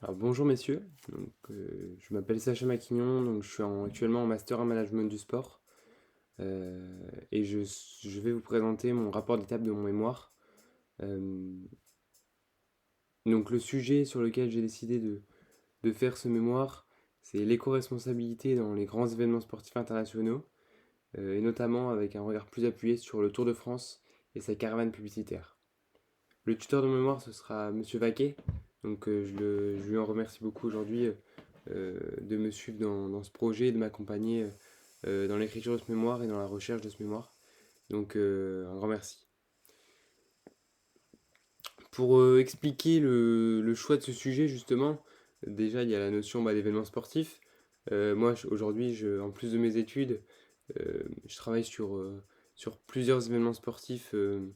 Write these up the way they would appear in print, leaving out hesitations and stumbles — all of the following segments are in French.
Alors bonjour messieurs, je m'appelle Sacha Maquignon, je suis actuellement en master en management du sport et je vais vous présenter mon rapport d'étape de mon mémoire. Euh, donc le sujet sur lequel j'ai décidé de faire ce mémoire, c'est l'éco-responsabilité dans les grands événements sportifs internationaux et notamment avec un regard plus appuyé sur le Tour de France et sa caravane publicitaire. Le tuteur de mémoire ce sera Monsieur Vaquet, je lui en remercie beaucoup aujourd'hui de me suivre dans ce projet, de m'accompagner dans l'écriture de ce mémoire et dans la recherche de ce mémoire. Un grand merci. Pour expliquer le choix de ce sujet, justement, déjà il y a la notion d'événement sportif. Aujourd'hui, en plus de mes études, je travaille sur plusieurs événements sportifs euh,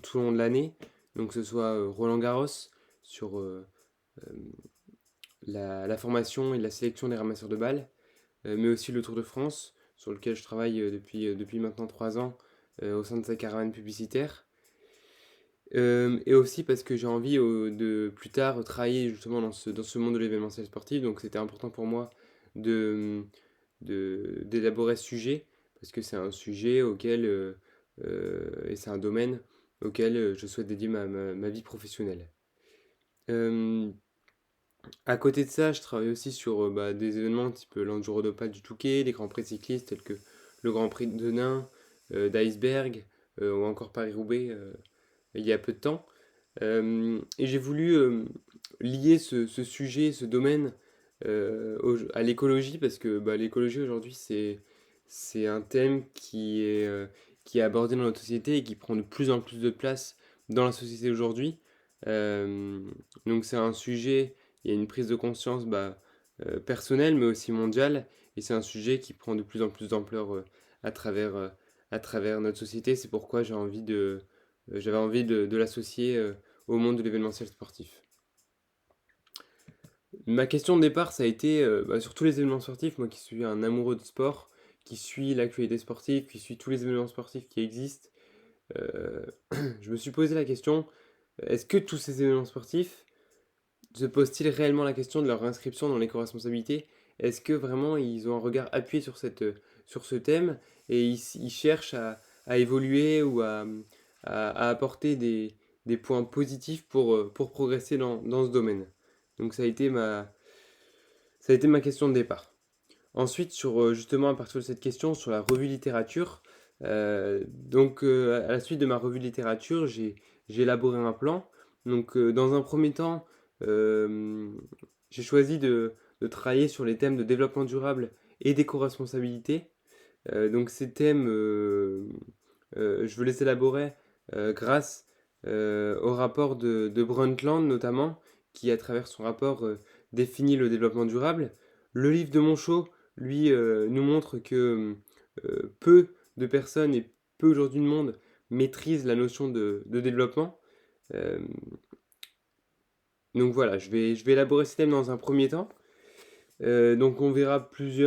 tout au long de l'année. Donc que ce soit Roland Garros, sur euh, la formation et la sélection des ramasseurs de balles, mais aussi le Tour de France, sur lequel je travaille depuis maintenant 3 ans au sein de sa caravane publicitaire. Et aussi parce que j'ai envie de plus tard travailler justement dans ce monde de l'événementiel sportif, donc c'était important pour moi de, d'élaborer ce sujet, parce que c'est un sujet et c'est un domaine auquel je souhaite dédier ma vie professionnelle. Euh, À côté de ça, je travaille aussi sur des événements type l'Enduro Dopal du Touquet, les grands prix cyclistes tels que le Grand Prix de Nain, d'Iceberg ou encore Paris-Roubaix il y a peu de temps. Et j'ai voulu lier ce sujet, ce domaine à l'écologie parce que l'écologie aujourd'hui c'est un thème qui est abordé dans notre société et qui prend de plus en plus de place dans la société aujourd'hui. Euh, donc c'est un sujet, il y a une prise de conscience personnelle mais aussi mondiale et c'est un sujet qui prend de plus en plus d'ampleur à travers, euh, à travers notre société. C'est pourquoi j'avais envie de l'associer au monde de l'événementiel sportif. Ma question de départ, ça a été sur tous les événements sportifs, moi qui suis un amoureux de sport, qui suis l'actualité sportive, qui suis tous les événements sportifs qui existent, euh, je me suis posé la question, est-ce que tous ces événements sportifs se posent-ils réellement la question de leur inscription dans l'éco-responsabilité? Est-ce que vraiment ils ont un regard appuyé sur ce thème et ils cherchent à évoluer ou à apporter des points positifs pour progresser dans ce domaine? Donc ça a été ma question de départ. Ensuite, justement à partir de cette question sur la revue littérature, à la suite de ma revue littérature, j'ai élaboré un plan. Dans un premier temps, euh, j'ai choisi de travailler sur les thèmes de développement durable et d'éco-responsabilité. Ces thèmes, je veux les élaborer grâce au rapport de Brundtland notamment, qui à travers son rapport définit le développement durable. Le livre de Monchot, lui, nous montre que peu de personnes et peu aujourd'hui de monde maîtrisent la notion de développement. Euh, je vais élaborer ce thème dans un premier temps. On verra plus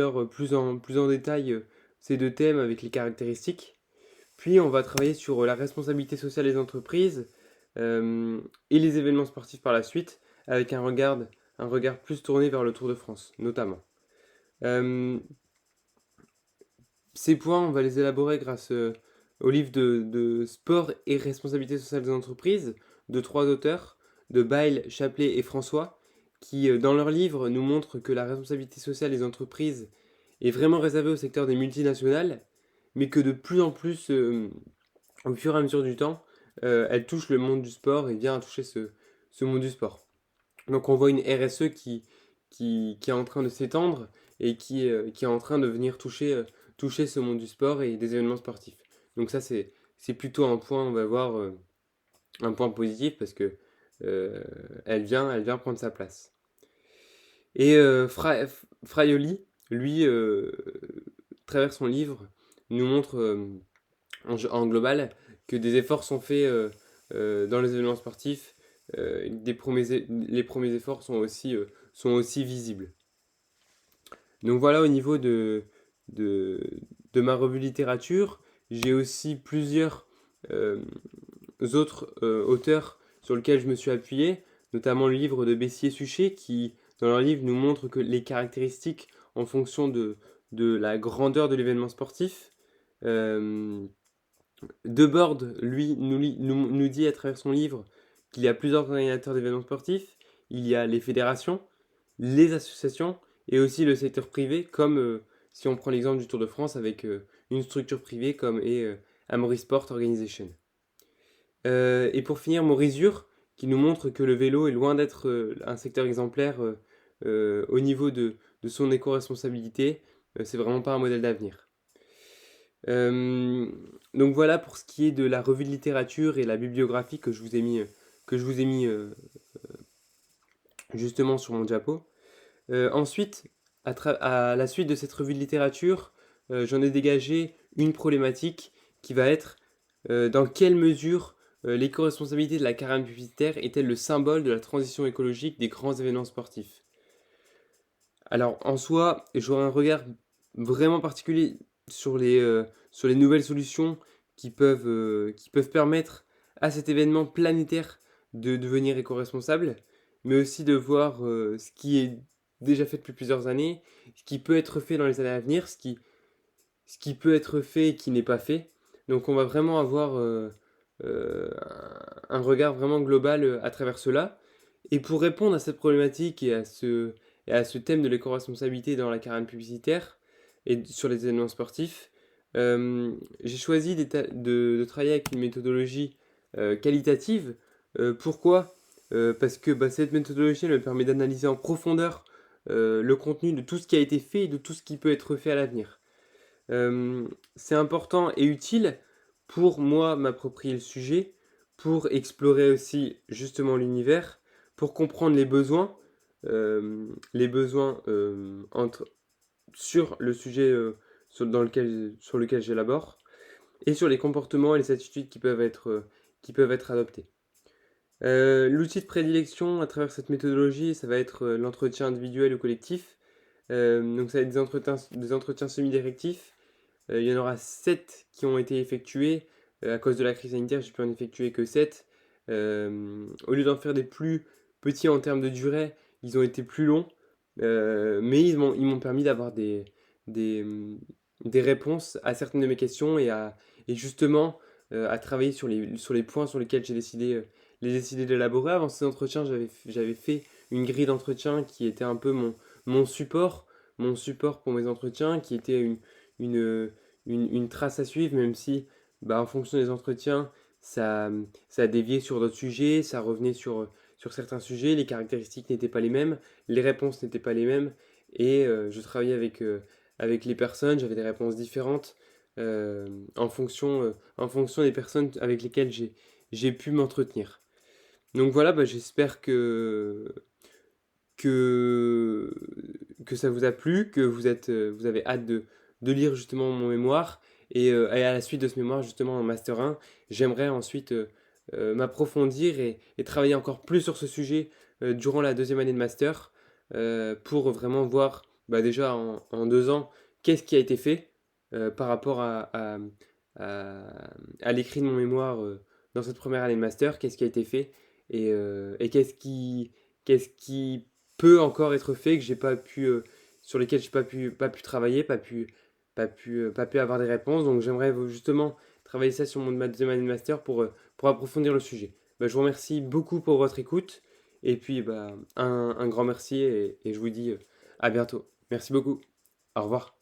en détail ces deux thèmes avec les caractéristiques. Puis on va travailler sur la responsabilité sociale des entreprises et les événements sportifs par la suite, avec un regard plus tourné vers le Tour de France, notamment. Euh, Ces points, on va les élaborer grâce au livre de Sport et responsabilité sociale des entreprises de trois auteurs, de Bail, Chaplet et François, qui, dans leur livre, nous montrent que la responsabilité sociale des entreprises est vraiment réservée au secteur des multinationales, mais que de plus en plus, au fur et à mesure du temps, elle touche le monde du sport et vient à toucher ce monde du sport. Donc on voit une RSE qui est en train de s'étendre et qui est en train de venir toucher ce monde du sport et des événements sportifs. Donc ça c'est plutôt un point, on va voir, un point positif parce que euh, elle vient prendre sa place. Et Fraioli, lui, travers son livre, nous montre en global que des efforts sont faits dans les événements sportifs. Les premiers efforts sont aussi visibles. Donc voilà au niveau de, de ma revue littérature. J'ai aussi plusieurs euh, autres auteurs sur lesquels je me suis appuyé. notamment le livre de Bessier-Suchet qui, dans leur livre, nous montre que les caractéristiques en fonction de la grandeur de l'événement sportif. Euh, Debord, lui, nous dit à travers son livre qu'il y a plusieurs organisateurs d'événements sportifs. Il y a les fédérations, les associations et aussi le secteur privé, comme si on prend l'exemple du Tour de France avec une structure privée comme est Amaury Sport Organization. Et pour finir, Morizur, qui nous montre que le vélo est loin d'être un secteur exemplaire au niveau de son éco-responsabilité. C'est vraiment pas un modèle d'avenir. Euh, donc voilà pour ce qui est de la revue de littérature et la bibliographie que je vous ai mis justement sur mon diapo. Ensuite, à la suite de cette revue de littérature, j'en ai dégagé une problématique qui va être dans quelle mesure l'éco-responsabilité de la carrière publicitaire est-elle le symbole de la transition écologique des grands événements sportifs? Alors en soi, j'aurai un regard vraiment particulier sur les nouvelles solutions qui peuvent permettre à cet événement planétaire de devenir éco-responsable, mais aussi de voir ce qui est déjà fait depuis plusieurs années, ce qui peut être fait dans les années à venir, ce qui peut être fait et qui n'est pas fait. Donc on va vraiment avoir euh, un regard vraiment global à travers cela. Et pour répondre à cette problématique et à ce thème de l'éco-responsabilité dans la carrière publicitaire et sur les événements sportifs, j'ai choisi de travailler avec une méthodologie qualitative. Pourquoi? Parce que bah, cette méthodologie elle me permet d'analyser en profondeur le contenu de tout ce qui a été fait et de tout ce qui peut être fait à l'avenir. C'est important et utile pour moi m'approprier le sujet, pour explorer aussi justement l'univers, pour comprendre les besoins sur le sujet sur lequel j'élabore, et sur les comportements et les attitudes qui peuvent être adoptés. L'outil de prédilection à travers cette méthodologie, ça va être l'entretien individuel ou collectif. Donc ça va être des entretiens semi-directifs. Il y en aura 7 qui ont été effectués. À cause de la crise sanitaire, j'ai pu en effectuer que 7. Au lieu d'en faire des plus petits en termes de durée, ils ont été plus longs. Mais ils m'ont permis d'avoir des, des réponses à certaines de mes questions et justement à travailler sur les points sur lesquels j'ai décidé d'élaborer. Avant ces entretiens, j'avais fait une grille d'entretien qui était un peu mon support, mon support pour mes entretiens, qui était une, une trace à suivre, même si bah, en fonction des entretiens, ça, ça a dévié sur d'autres sujets, ça revenait sur certains sujets, les caractéristiques n'étaient pas les mêmes, les réponses n'étaient pas les mêmes, et je travaillais avec les personnes, j'avais des réponses différentes en fonction des personnes avec lesquelles j'ai pu m'entretenir. Donc voilà, bah, j'espère que, que ça vous a plu, que vous avez hâte de lire justement mon mémoire. Et à la suite de ce mémoire, justement en Master 1, j'aimerais ensuite m'approfondir et travailler encore plus sur ce sujet durant la deuxième année de Master pour vraiment voir bah, déjà en 2 ans qu'est-ce qui a été fait par rapport à l'écrit de mon mémoire dans cette première année de Master, qu'est-ce qui a été fait et qu'est-ce qui peut encore être fait que j'ai pas pu sur lesquels j'ai pas pu travailler, pas pu avoir des réponses. Donc j'aimerais justement travailler ça sur ma deuxième année de master pour approfondir le sujet. Bah, je vous remercie beaucoup pour votre écoute et puis bah, un grand merci et je vous dis à bientôt. Merci beaucoup. Au revoir.